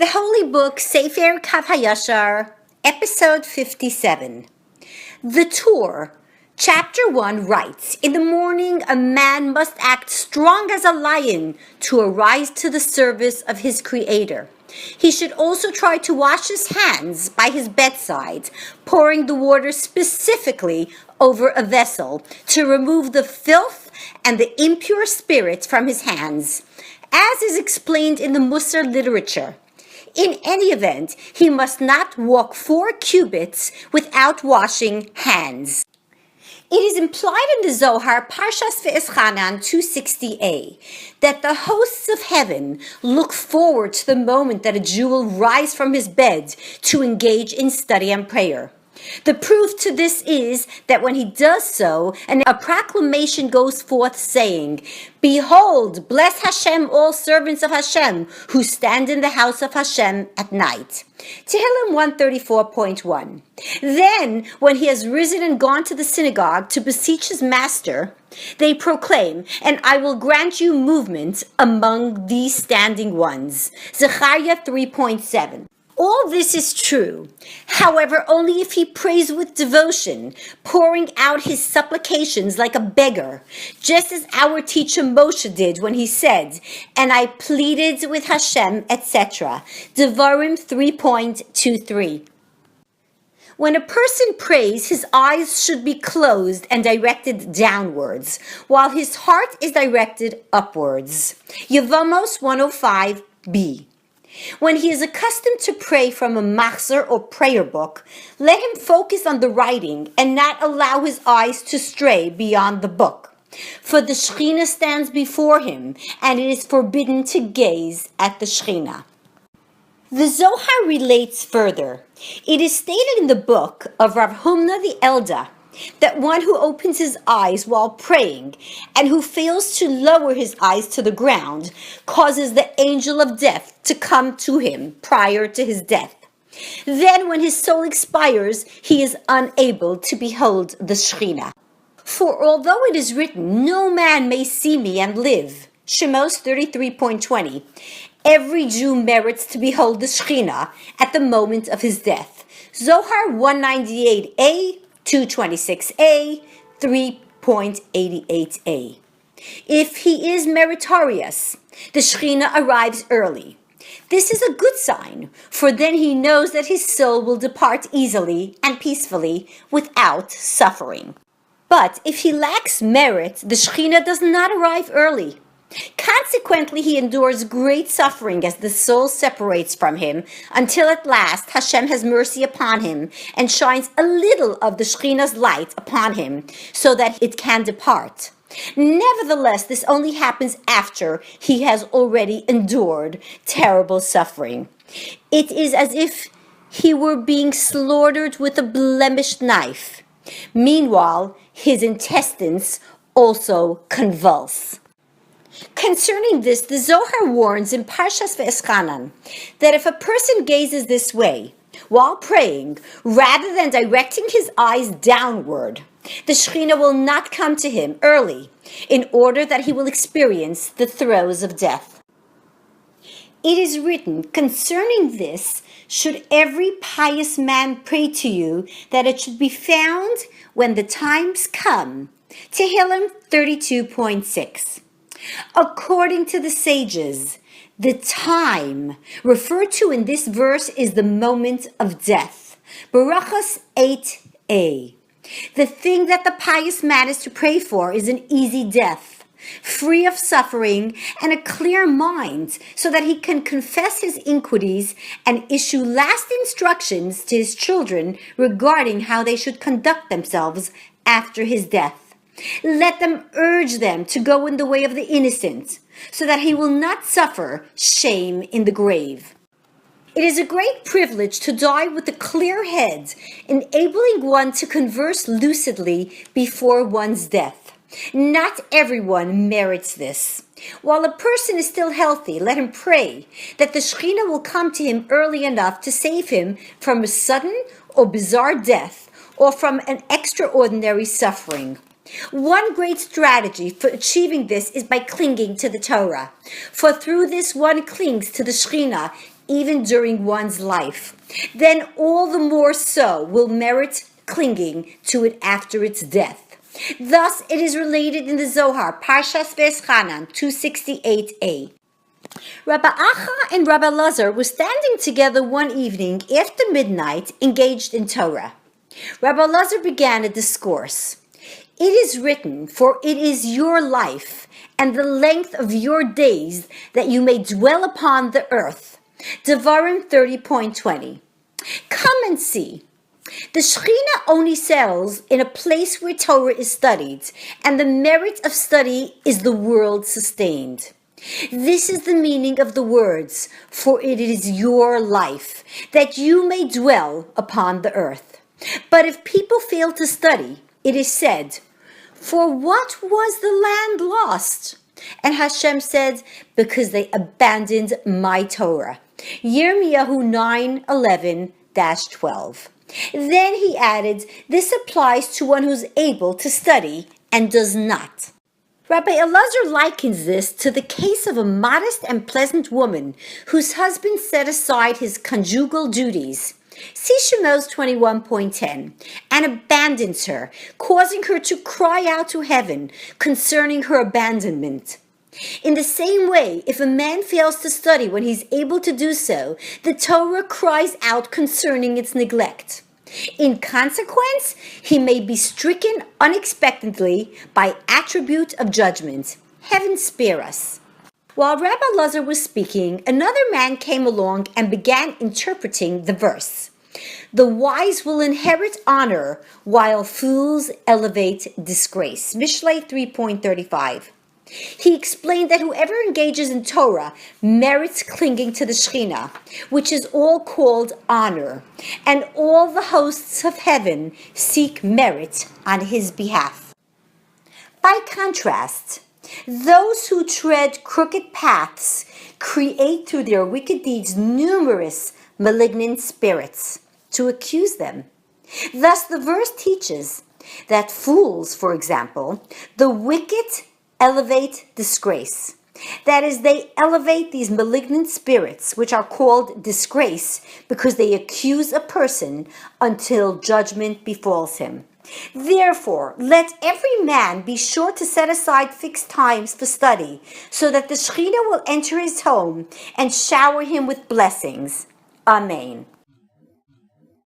The Holy Book, Sefer Hayashar, Episode 57. The Torah, Chapter 1 writes, "In the morning a man must act strong as a lion to arise to the service of his Creator. He should also try to wash his hands by his bedside, pouring the water specifically over a vessel to remove the filth and the impure spirits from his hands, as is explained in the Musar literature. In any event, he must not walk 4 cubits without washing hands." It is implied in the Zohar, Parshas Ve'eschanan 260a, that the hosts of heaven look forward to the moment that a Jew will rise from his bed to engage in study and prayer. The proof to this is that when he does so, a proclamation goes forth saying, "Behold, bless Hashem, all servants of Hashem, who stand in the house of Hashem at night." Tehillim 134.1. Then, when he has risen and gone to the synagogue to beseech his master, they proclaim, "And I will grant you movement among these standing ones." Zechariah 3.7. All this is true, however, only if he prays with devotion, pouring out his supplications like a beggar, just as our teacher Moshe did when he said, "And I pleaded with Hashem," etc. Devarim 3.23. When a person prays, his eyes should be closed and directed downwards, while his heart is directed upwards. Yevamos 105b. When he is accustomed to pray from a machzor or prayer book, let him focus on the writing and not allow his eyes to stray beyond the book. For the Shekhinah stands before him, and it is forbidden to gaze at the Shekhinah. The Zohar relates further. It is stated in the book of Rav Humna the Elder that one who opens his eyes while praying and who fails to lower his eyes to the ground causes the angel of death to come to him prior to his death. Then when his soul expires, he is unable to behold the Shekhinah. For although it is written, "No man may see me and live," Shemos 33.20, every Jew merits to behold the Shekhinah at the moment of his death. Zohar 198a, 226a, 3.88a. If he is meritorious, the Shekhinah arrives early. This is a good sign, for then he knows that his soul will depart easily and peacefully without suffering. But if he lacks merit, the Shekhinah does not arrive early. Consequently, he endures great suffering as the soul separates from him until at last Hashem has mercy upon him and shines a little of the Shekhinah's light upon him so that it can depart. Nevertheless, this only happens after he has already endured terrible suffering. It is as if he were being slaughtered with a blemished knife. Meanwhile, his intestines also convulse. Concerning this, the Zohar warns in Parshas Ve'eschanan that if a person gazes this way while praying, rather than directing his eyes downward, the Shekhinah will not come to him early, in order that he will experience the throes of death. It is written, "Concerning this, should every pious man pray to you, that it should be found when the times come." Tehillim 32.6. According to the sages, the time referred to in this verse is the moment of death. Barachas 8a. The thing that the pious man is to pray for is an easy death, free of suffering and a clear mind, so that he can confess his iniquities and issue last instructions to his children regarding how they should conduct themselves after his death. Let them urge them to go in the way of the innocent, so that he will not suffer shame in the grave. It is a great privilege to die with a clear head, enabling one to converse lucidly before one's death. Not everyone merits this. While a person is still healthy, let him pray that the Shekhinah will come to him early enough to save him from a sudden or bizarre death, or from an extraordinary suffering. One great strategy for achieving this is by clinging to the Torah, for through this one clings to the Shekhinah even during one's life, then all the more so will merit clinging to it after its death. Thus, it is related in the Zohar, Parshas Veschanan 268a. Rabbi Acha and Rabbi Lazar were standing together one evening after midnight, engaged in Torah. Rabbi Lazar began a discourse. It is written, for it is your life and the length of your days that you may dwell upon the earth. Devarim 30.20. Come and see. The Shekhinah only settles in a place where Torah is studied, and the merit of study is the world sustained. This is the meaning of the words, for it is your life, that you may dwell upon the earth. But if people fail to study, it is said, for what was the land lost? And Hashem said, because they abandoned my Torah. Yirmiyahu 9:11-12. Then he added, this applies to one who's able to study and does not. Rabbi Elazar likens this to the case of a modest and pleasant woman whose husband set aside his conjugal duties, see Shemos 21.10, and abandons her, causing her to cry out to heaven concerning her abandonment. In the same way, if a man fails to study when he's able to do so, the Torah cries out concerning its neglect. In consequence, he may be stricken unexpectedly by attribute of judgment. Heaven spare us. While Rabbi Lazar was speaking, another man came along and began interpreting the verse. The wise will inherit honor, while fools elevate disgrace. Mishlei 3.35. He explained that whoever engages in Torah merits clinging to the Shekhinah, which is all called honor, and all the hosts of heaven seek merit on his behalf. By contrast, those who tread crooked paths create through their wicked deeds numerous malignant spirits to accuse them. Thus, the verse teaches that fools, for example, the wicked elevate disgrace. That is, they elevate these malignant spirits, which are called disgrace, because they accuse a person until judgment befalls him. Therefore, let every man be sure to set aside fixed times for study, so that the Shekhinah will enter his home and shower him with blessings. Amen.